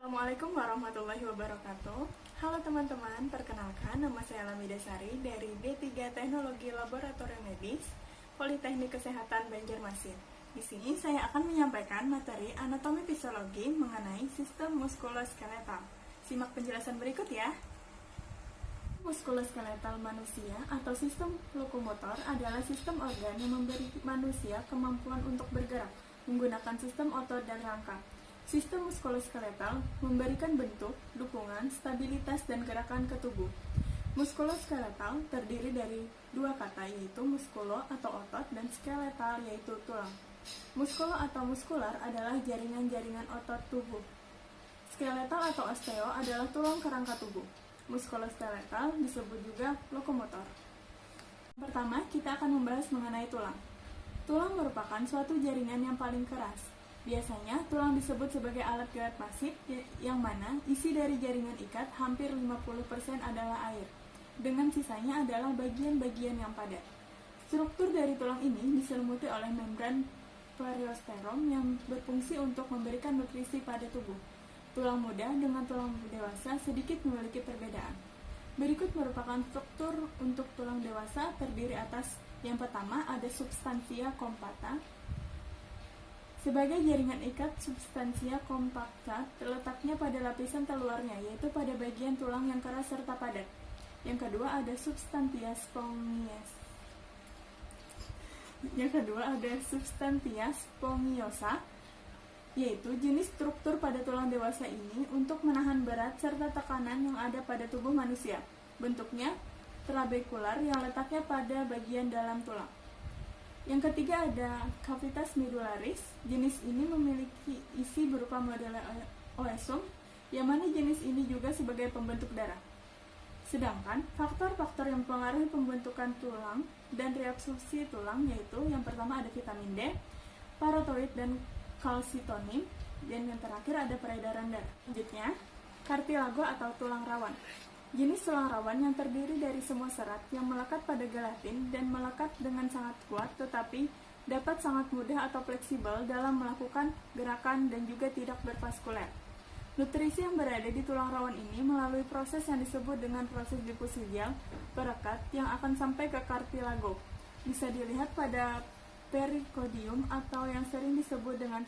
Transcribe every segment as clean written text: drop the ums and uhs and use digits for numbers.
Assalamualaikum warahmatullahi wabarakatuh. Halo teman-teman, perkenalkan nama saya Lamida Sari dari D3 Teknologi Laboratorium Medis Politeknik Kesehatan Banjarmasin. Di sini saya akan menyampaikan materi anatomi fisiologi mengenai sistem muskuloskeletal. Simak penjelasan berikut ya. Muskuloskeletal manusia atau sistem lokomotor adalah sistem organ yang memberi manusia kemampuan untuk bergerak menggunakan sistem otot dan rangka. Sistem muskuloskeletal memberikan bentuk, dukungan, stabilitas, dan gerakan ke tubuh. Muskuloskeletal terdiri dari dua kata, yaitu muskulo atau otot dan skeletal yaitu tulang. Muskulo atau muskular adalah jaringan-jaringan otot tubuh. Skeletal atau osteo adalah tulang kerangka tubuh. Muskuloskeletal disebut juga lokomotor. Pertama, kita akan membahas mengenai tulang. Tulang merupakan suatu jaringan yang paling keras. Biasanya, tulang disebut sebagai alat gerak pasif, yang mana isi dari jaringan ikat hampir 50% adalah air, dengan sisanya adalah bagian-bagian yang padat. Struktur dari tulang ini diselimuti oleh membran periosteum yang berfungsi untuk memberikan nutrisi pada tubuh. Tulang muda dengan tulang dewasa sedikit memiliki perbedaan. Berikut merupakan struktur untuk tulang dewasa terdiri atas yang pertama ada substantia compacta. Sebagai jaringan ikat, substansia compacta terletaknya pada lapisan terluarnya, yaitu pada bagian tulang yang keras serta padat. Yang kedua ada substantia spongiosa, yaitu jenis struktur pada tulang dewasa ini untuk menahan berat serta tekanan yang ada pada tubuh manusia. Bentuknya trabekular yang letaknya pada bagian dalam tulang. Yang ketiga ada cavitas medullaris. Jenis ini memiliki isi berupa model oesum, yang mana jenis ini juga sebagai pembentuk darah. Sedangkan faktor-faktor yang mempengaruhi pembentukan tulang dan reabsorpsi tulang yaitu yang pertama ada vitamin D, parotoid dan kalsitonin, dan yang terakhir ada peredaran darah. Selanjutnya, kartilago atau tulang rawan. Jenis tulang rawan yang terdiri dari semua serat yang melekat pada gelatin dan melekat dengan sangat kuat tetapi dapat sangat mudah atau fleksibel dalam melakukan gerakan dan juga tidak bervaskuler. Nutrisi yang berada di tulang rawan ini melalui proses yang disebut dengan proses difusi gel perekat yang akan sampai ke kartilago. Bisa dilihat pada perikodium atau yang sering disebut dengan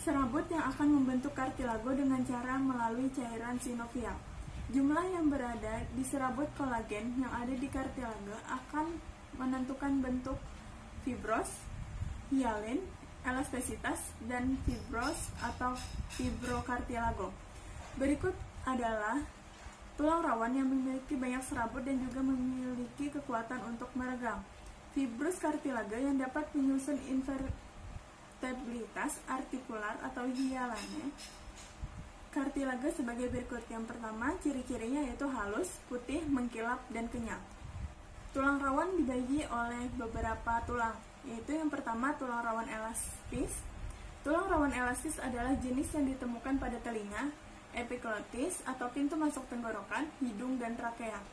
serabut yang akan membentuk kartilago dengan cara melalui cairan sinovial. Jumlah yang berada di serabut kolagen yang ada di kartilago akan menentukan bentuk fibros, hialin, elastisitas, dan fibros atau fibrokartilago. Berikut adalah tulang rawan yang memiliki banyak serabut dan juga memiliki kekuatan untuk meregang. Fibrus kartilago yang dapat menyusun invertebralitas artikular atau hialannya. Kartilago sebagai berikut. Yang pertama, ciri-cirinya yaitu halus, putih, mengkilap, dan kenyal. Tulang rawan dibagi oleh beberapa tulang, yaitu yang pertama tulang rawan elastis. Tulang rawan elastis adalah jenis yang ditemukan pada telinga, epiglotis atau pintu masuk tenggorokan, hidung, dan trakea.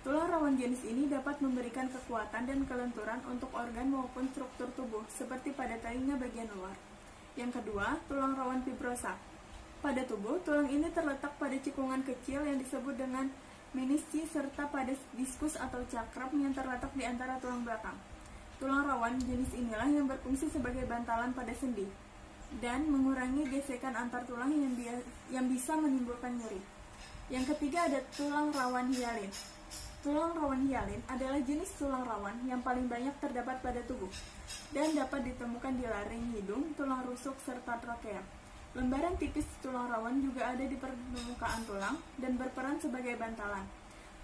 Tulang rawan jenis ini dapat memberikan kekuatan dan kelenturan untuk organ maupun struktur tubuh, seperti pada telinga bagian luar. Yang kedua, tulang rawan fibrosa. Pada tubuh, tulang ini terletak pada cikungan kecil yang disebut dengan menisci serta pada diskus atau cakram yang terletak di antara tulang belakang. Tulang rawan jenis inilah yang berfungsi sebagai bantalan pada sendi dan mengurangi gesekan antar tulang yang bisa menimbulkan nyeri. Yang ketiga ada tulang rawan hialin. Tulang rawan hialin adalah jenis tulang rawan yang paling banyak terdapat pada tubuh dan dapat ditemukan di laring hidung, tulang rusuk, serta trakea. Lembaran tipis tulang rawan juga ada di permukaan tulang dan berperan sebagai bantalan.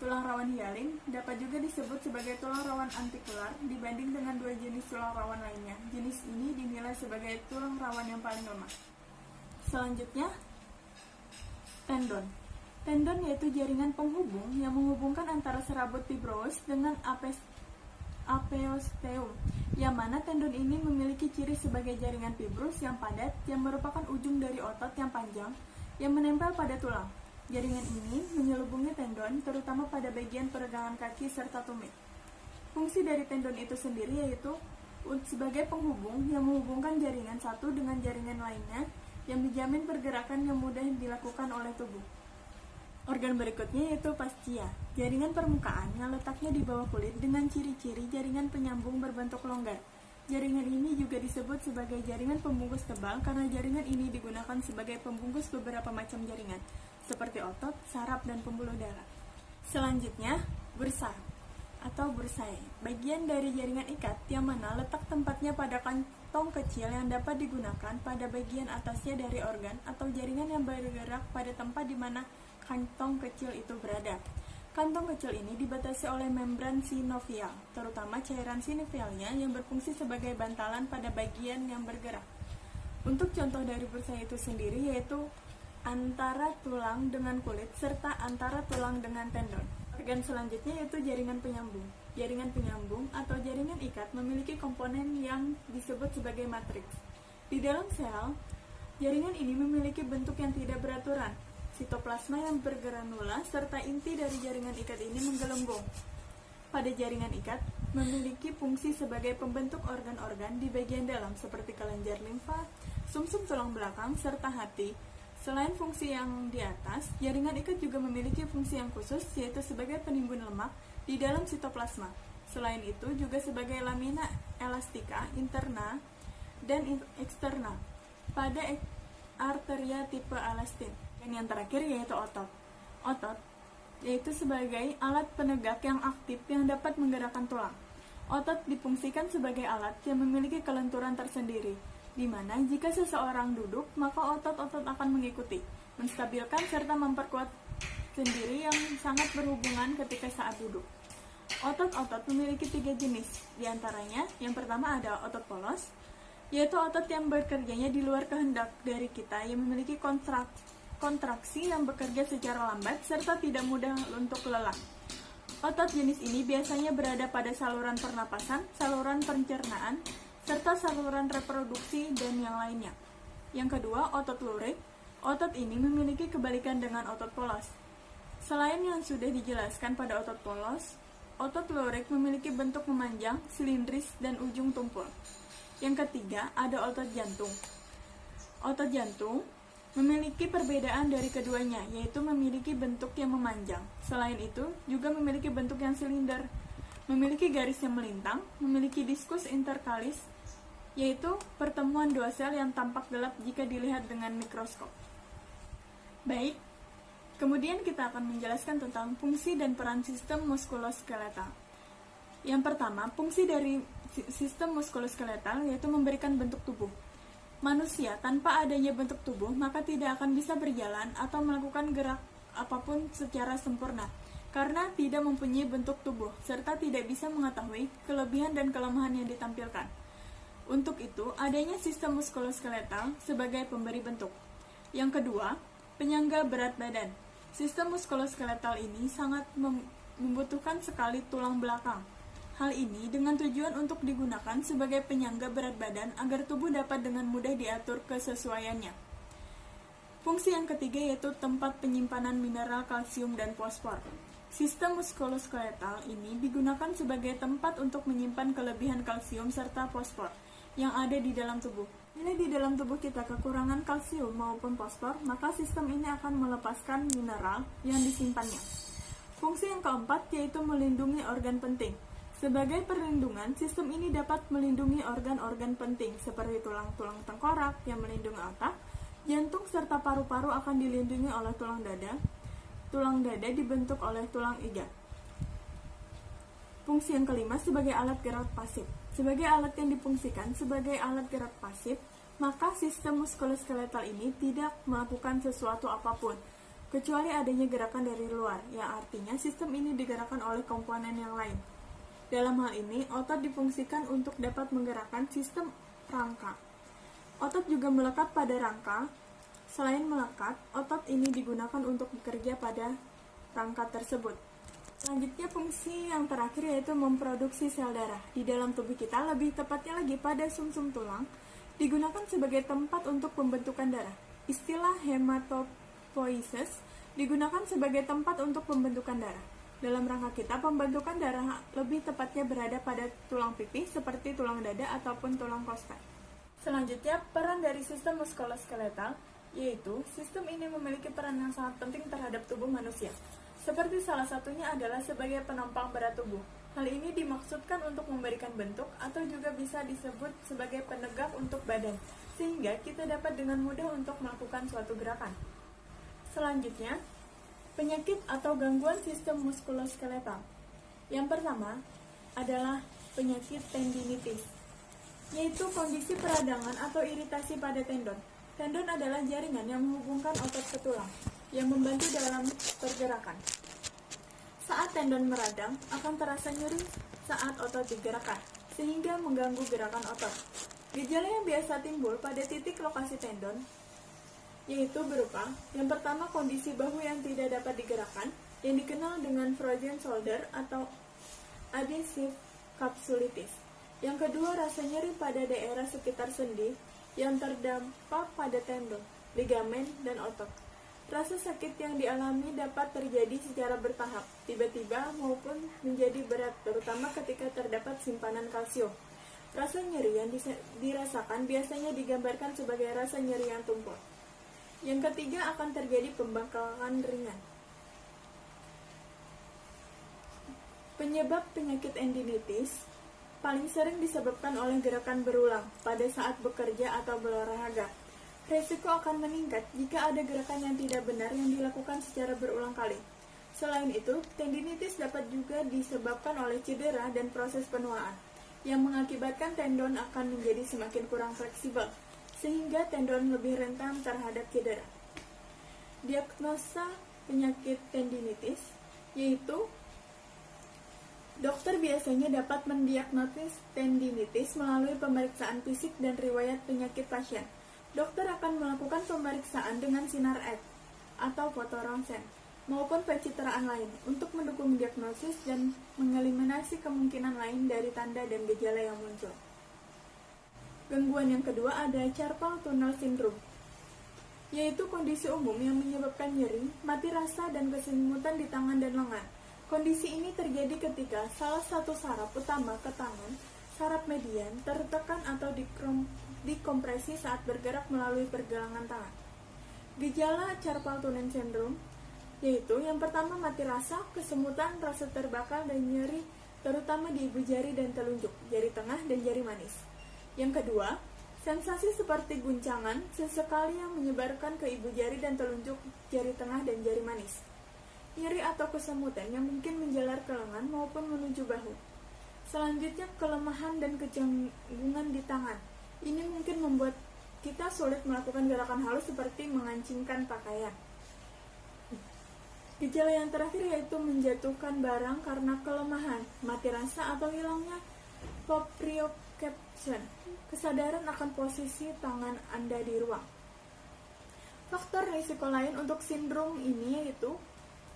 Tulang rawan hialin dapat juga disebut sebagai tulang rawan antikular dibanding dengan dua jenis tulang rawan lainnya. Jenis ini dinilai sebagai tulang rawan yang paling lemah. Selanjutnya, tendon. Tendon yaitu jaringan penghubung yang menghubungkan antara serabut fibros dengan apeosteum, yang mana tendon ini memiliki ciri sebagai jaringan fibrus yang padat yang merupakan ujung dari otot yang panjang yang menempel pada tulang. Jaringan ini menyelubungi tendon terutama pada bagian peregangan kaki serta tumit. Fungsi dari tendon itu sendiri yaitu sebagai penghubung yang menghubungkan jaringan satu dengan jaringan lainnya yang menjamin pergerakan yang mudah dilakukan oleh tubuh. Organ berikutnya yaitu fascia, jaringan permukaan yang letaknya di bawah kulit dengan ciri-ciri jaringan penyambung berbentuk longgar. Jaringan ini juga disebut sebagai jaringan pembungkus tebal karena jaringan ini digunakan sebagai pembungkus beberapa macam jaringan, seperti otot, saraf, dan pembuluh darah. Selanjutnya, bursa atau bursae, bagian dari jaringan ikat yang mana letak tempatnya pada kantong kecil yang dapat digunakan pada bagian atasnya dari organ atau jaringan yang bergerak pada tempat di mana kantong kecil itu berada. Kantong kecil ini dibatasi oleh membran sinovial, terutama cairan sinovialnya yang berfungsi sebagai bantalan pada bagian yang bergerak. Untuk contoh dari bursa itu sendiri yaitu antara tulang dengan kulit serta antara tulang dengan tendon. Organ selanjutnya yaitu jaringan penyambung. Jaringan penyambung atau jaringan ikat memiliki komponen yang disebut sebagai matriks. Di dalam sel, jaringan ini memiliki bentuk yang tidak beraturan. Sitoplasma yang bergranula serta inti dari jaringan ikat ini menggelembung. Pada jaringan ikat memiliki fungsi sebagai pembentuk organ-organ di bagian dalam seperti kelenjar limfa, sumsum tulang belakang, serta hati. Selain fungsi yang di atas, jaringan ikat juga memiliki fungsi yang khusus yaitu sebagai penimbun lemak di dalam sitoplasma. Selain itu juga sebagai lamina elastika interna dan eksterna pada arteria tipe elastin. Dan yang terakhir yaitu otot. Otot yaitu sebagai alat penegak yang aktif yang dapat menggerakkan tulang. Otot difungsikan sebagai alat yang memiliki kelenturan tersendiri, di mana jika seseorang duduk, maka otot-otot akan mengikuti, menstabilkan serta memperkuat sendiri yang sangat berhubungan ketika saat duduk. Otot-otot memiliki 3 jenis, diantaranya yang pertama ada otot polos, yaitu otot yang bekerjanya di luar kehendak dari kita yang memiliki kontraksi yang bekerja secara lambat serta tidak mudah untuk lelah. Otot jenis ini biasanya berada pada saluran pernapasan, saluran pencernaan, serta saluran reproduksi dan yang lainnya. Yang kedua, otot lurik. Otot ini memiliki kebalikan dengan otot polos. Selain yang sudah dijelaskan pada otot polos, otot lurik memiliki bentuk memanjang, silindris, dan ujung tumpul. Yang ketiga, ada otot jantung. Otot jantung memiliki perbedaan dari keduanya, yaitu memiliki bentuk yang memanjang. Selain itu, juga memiliki bentuk yang silinder, memiliki garis yang melintang, memiliki diskus interkalis, yaitu pertemuan dua sel yang tampak gelap jika dilihat dengan mikroskop. Baik, kemudian kita akan menjelaskan tentang fungsi dan peran sistem muskuloskeletal. Yang pertama, fungsi dari sistem muskuloskeletal yaitu memberikan bentuk tubuh. Manusia tanpa adanya bentuk tubuh maka tidak akan bisa berjalan atau melakukan gerak apapun secara sempurna karena tidak mempunyai bentuk tubuh serta tidak bisa mengetahui kelebihan dan kelemahan yang ditampilkan. Untuk itu, adanya sistem muskuloskeletal sebagai pemberi bentuk. Yang kedua, penyangga berat badan. Sistem muskuloskeletal ini sangat membutuhkan sekali tulang belakang. Hal ini dengan tujuan untuk digunakan sebagai penyangga berat badan agar tubuh dapat dengan mudah diatur kesesuaiannya. Fungsi yang ketiga yaitu tempat penyimpanan mineral kalsium dan fosfor. Sistem muskuloskeletal ini digunakan sebagai tempat untuk menyimpan kelebihan kalsium serta fosfor yang ada di dalam tubuh. Bila di dalam tubuh kita kekurangan kalsium maupun fosfor, maka sistem ini akan melepaskan mineral yang disimpannya. Fungsi yang keempat yaitu melindungi organ penting. Sebagai perlindungan, sistem ini dapat melindungi organ-organ penting seperti tulang-tulang tengkorak yang melindungi otak, jantung serta paru-paru akan dilindungi oleh tulang dada. Tulang dada dibentuk oleh tulang iga. Fungsi yang kelima sebagai alat gerak pasif. Sebagai alat yang difungsikan sebagai alat gerak pasif, maka sistem muskuloskeletal ini tidak melakukan sesuatu apapun, kecuali adanya gerakan dari luar, yang artinya sistem ini digerakkan oleh komponen yang lain. Dalam hal ini, otot difungsikan untuk dapat menggerakkan sistem rangka. Otot juga melekat pada rangka. Selain melekat, otot ini digunakan untuk bekerja pada rangka tersebut. Selanjutnya, fungsi yang terakhir yaitu memproduksi sel darah. Di dalam tubuh kita, lebih tepatnya lagi pada sumsum tulang, digunakan sebagai tempat untuk pembentukan darah. Istilah hematopoiesis digunakan sebagai tempat untuk pembentukan darah. Dalam rangka kita, pembentukan darah lebih tepatnya berada pada tulang pipi seperti tulang dada ataupun tulang kostak. Selanjutnya, peran dari sistem muskuloskeletal, yaitu sistem ini memiliki peran yang sangat penting terhadap tubuh manusia. Seperti salah satunya adalah sebagai penopang berat tubuh. Hal ini dimaksudkan untuk memberikan bentuk atau juga bisa disebut sebagai penegak untuk badan, sehingga kita dapat dengan mudah untuk melakukan suatu gerakan. Selanjutnya, penyakit atau gangguan sistem muskuloskeletal. Yang pertama adalah penyakit tendinitis, yaitu kondisi peradangan atau iritasi pada tendon. Tendon adalah jaringan yang menghubungkan otot ke tulang, yang membantu dalam pergerakan. Saat tendon meradang, akan terasa nyeri saat otot digerakkan, sehingga mengganggu gerakan otot. Gejala yang biasa timbul pada titik lokasi tendon, yaitu berupa, yang pertama kondisi bahu yang tidak dapat digerakkan, yang dikenal dengan frozen shoulder atau adhesive capsulitis. Yang kedua, rasa nyeri pada daerah sekitar sendi yang terdampak pada tendon, ligamen, dan otot. Rasa sakit yang dialami dapat terjadi secara bertahap, tiba-tiba maupun menjadi berat, terutama ketika terdapat simpanan kalsium. Rasa nyeri yang dirasakan biasanya digambarkan sebagai rasa nyeri yang tumpul. Yang ketiga, akan terjadi pembengkakan ringan. Penyebab penyakit tendinitis paling sering disebabkan oleh gerakan berulang pada saat bekerja atau berolahraga. Resiko akan meningkat jika ada gerakan yang tidak benar yang dilakukan secara berulang kali. Selain itu, tendinitis dapat juga disebabkan oleh cedera dan proses penuaan, yang mengakibatkan tendon akan menjadi semakin kurang fleksibel, sehingga tendon lebih rentan terhadap cedera. Diagnosa penyakit tendinitis, yaitu dokter biasanya dapat mendiagnosis tendinitis melalui pemeriksaan fisik dan riwayat penyakit pasien. Dokter akan melakukan pemeriksaan dengan sinar X atau foto ronsen maupun pencitraan lain untuk mendukung diagnosis dan mengeliminasi kemungkinan lain dari tanda dan gejala yang muncul. Gangguan yang kedua ada carpal tunnel syndrome, yaitu kondisi umum yang menyebabkan nyeri, mati rasa, dan kesemutan di tangan dan lengan. Kondisi ini terjadi ketika salah satu saraf utama ke tangan, saraf median, tertekan atau dikompresi saat bergerak melalui pergelangan tangan. Gejala carpal tunnel syndrome yaitu yang pertama mati rasa, kesemutan, rasa terbakar, dan nyeri terutama di ibu jari dan telunjuk, jari tengah, dan jari manis. Yang kedua, sensasi seperti guncangan sesekali yang menyebarkan ke ibu jari dan telunjuk, jari tengah, dan jari manis. Nyeri atau kesemutan yang mungkin menjalar ke lengan maupun menuju bahu. Selanjutnya, kelemahan dan kecanggungan di tangan. Ini mungkin membuat kita sulit melakukan gerakan halus seperti mengancingkan pakaian. Gejala yang terakhir yaitu menjatuhkan barang karena kelemahan, mati rasa, atau hilangnya proprioception, kesadaran akan posisi tangan Anda di ruang. Faktor risiko lain untuk sindrom ini yaitu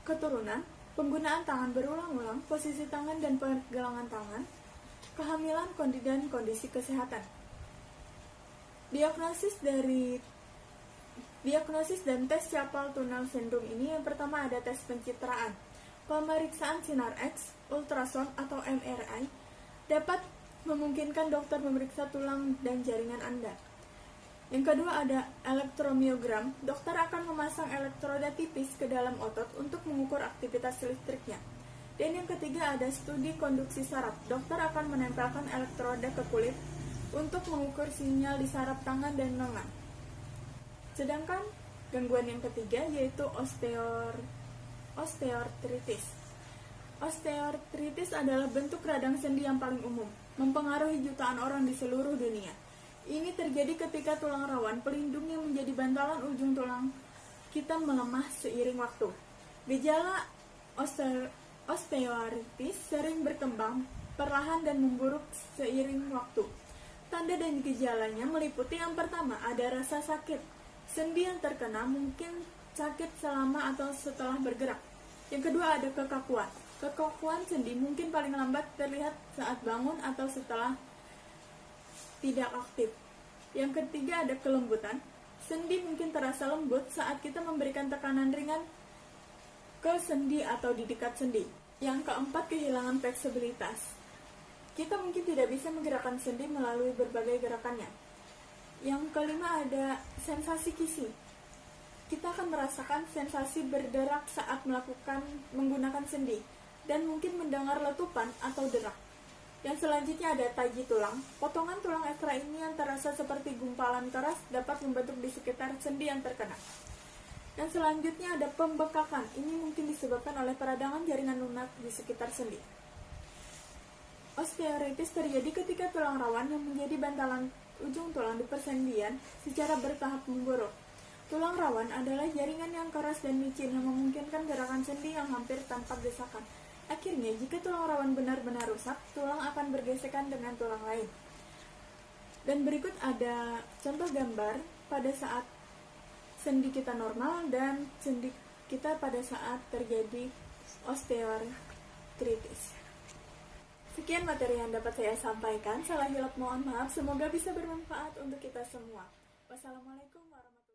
keturunan, penggunaan tangan berulang-ulang, posisi tangan dan pergelangan tangan, kehamilan, dan kondisi kesehatan. Diagnosis dan tes carpal tunnel syndrome ini yang pertama ada tes pencitraan. Pemeriksaan sinar X, ultrasound atau MRI dapat memungkinkan dokter memeriksa tulang dan jaringan Anda. Yang kedua ada elektromiogram. Dokter akan memasang elektroda tipis ke dalam otot untuk mengukur aktivitas listriknya. Dan yang ketiga ada studi konduksi saraf. Dokter akan menempelkan elektroda ke kulit untuk mengukur sinyal di saraf tangan dan lengan. Sedangkan gangguan yang ketiga yaitu osteoartritis. Osteoartritis adalah bentuk radang sendi yang paling umum, mempengaruhi jutaan orang di seluruh dunia. Ini terjadi ketika tulang rawan pelindung yang menjadi bantalan ujung tulang kita melemah seiring waktu. Gejala osteoartritis sering berkembang perlahan dan memburuk seiring waktu. Tanda dan gejalanya meliputi yang pertama ada rasa sakit. Sendi yang terkena mungkin sakit selama atau setelah bergerak. Yang kedua ada kekakuan. Kekakuan sendi mungkin paling lambat terlihat saat bangun atau setelah tidak aktif. Yang ketiga ada kelembutan. Sendi mungkin terasa lembut saat kita memberikan tekanan ringan ke sendi atau di dekat sendi. Yang keempat kehilangan fleksibilitas. Kita mungkin tidak bisa menggerakkan sendi melalui berbagai gerakannya. Yang kelima ada sensasi kisi. Kita akan merasakan sensasi berderak saat menggunakan sendi dan mungkin mendengar letupan atau derak. Yang selanjutnya ada taji tulang. Potongan tulang ekstra ini yang terasa seperti gumpalan keras dapat membentuk di sekitar sendi yang terkena. Dan selanjutnya ada pembekakan. Ini mungkin disebabkan oleh peradangan jaringan lunak di sekitar sendi. Osteoartritis terjadi ketika tulang rawan yang menjadi bantalan ujung tulang di persendian secara bertahap memburuk. Tulang rawan adalah jaringan yang keras dan licin yang memungkinkan gerakan sendi yang hampir tanpa gesekan. Akhirnya, jika tulang rawan benar-benar rusak, tulang akan bergesekan dengan tulang lain. Dan berikut ada contoh gambar pada saat sendi kita normal dan sendi kita pada saat terjadi osteoartritis. Sekian materi yang dapat saya sampaikan. Salah hilap mohon maaf. Semoga bisa bermanfaat untuk kita semua. Wassalamualaikum warahmatullahi wabarakatuh.